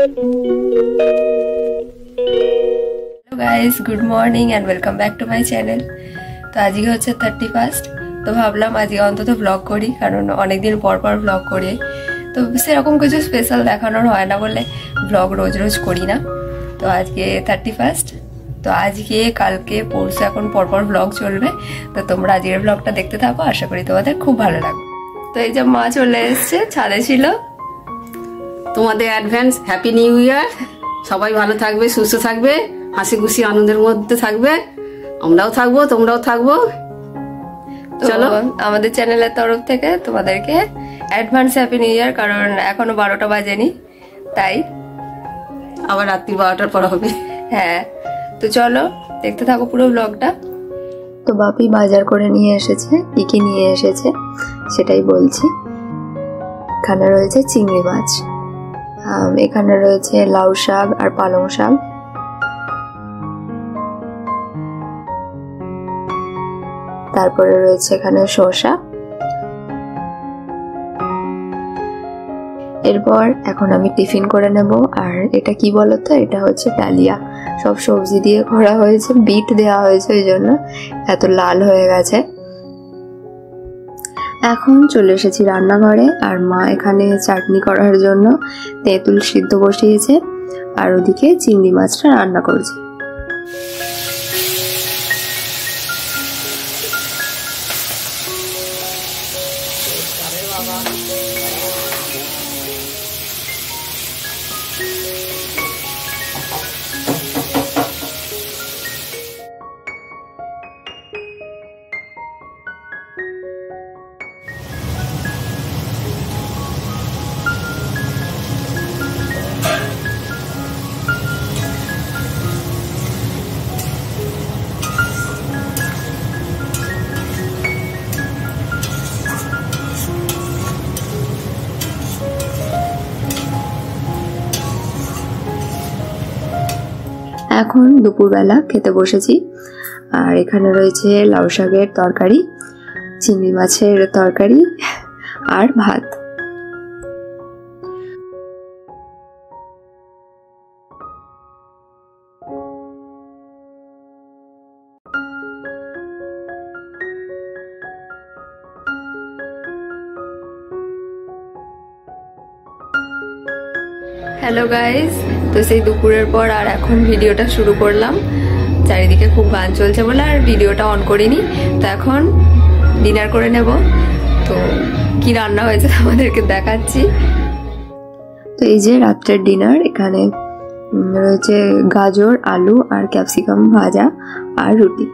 Hello guys, good morning and welcome back to my channel. तो आज के হচ্ছে 31st, তো ভাবলাম আজকে অন্তত ব্লগ করি, কারণ অনেকদিন পর পর ব্লগ করি। তো সেরকম কিছু স্পেশাল দেখানোর হয় না বলে ব্লগ রোজ রোজ করি না। তো আজকে 31st, তো আজকে কালকে পরশু এখন পরপর ব্লগ চলবে। তো তোমরা আজকের ব্লগটা দেখতে থাকো, আশা করি তোমাদের খুব ভালো লাগবে। তো এই যে মা চলে এসছে, ছাদে ছিল। তোমাদের অ্যাডভান্স হ্যাপি নিউ ইয়ার। সবাই ভালো থাকবে, সুস্থ থাকবে, হাসি খুশি আনন্দের মধ্যে থাকবে, আমরাও থাকবো, তোমরাও থাকবো। চলো, আমাদের চ্যানেলের তরফ থেকে তোমাদেরকে অ্যাডভান্স হ্যাপি নিউ ইয়ার, কারণ এখনো 12টা বাজেনি, তাই আবার রাত্রি 12টার পর হবে। হ্যাঁ, তো চলো দেখতে থাকো পুরো ব্লগটা। তো বাপি বাজার করে নিয়ে এসেছে, কি কি নিয়ে এসেছে সেটাই বলছি। এখানে রয়েছে চিংড়ি মাছ, এখানে রয়েছে লাউ শাক আর পালং শাক, তারপরে রয়েছে এখানে শসা। এরপর এখন আমি টিফিন করে নেব। আর এটা কি বলতো, এটা হচ্ছে ডালিয়া, সব সবজি দিয়ে করা হয়েছে, বিট দেওয়া হয়েছে, ওই জন্য এত লাল হয়ে গেছে। এখন চলে এসেছি রান্নাঘরে, আর মা এখানে চাটনি করার জন্য তেঁতুল সিদ্ধ বসিয়েছে, আর ওদিকে চিংড়ি মাছটা রান্না করছে। এখন দুপুরবেলা খেতে বসেছি, আর এখানে রয়েছে লাউ শাকের তরকারি, চিংড়ি মাছের তরকারি আর ভাত। হ্যালো গাইস, তো সেই দুপুরের পর আর এখন ভিডিওটা শুরু করলাম। চারিদিকে খুব গান চলছে বলে আর ভিডিওটা অন করিনি। তো এখন ডিনার করে নেব। তো কি রান্না হয়েছে আমাদেরকে দেখাচ্ছি। তো এই যে রাত্রের ডিনার, এখানে রয়েছে গাজর, আলু আর ক্যাপসিকাম ভাজা আর রুটি।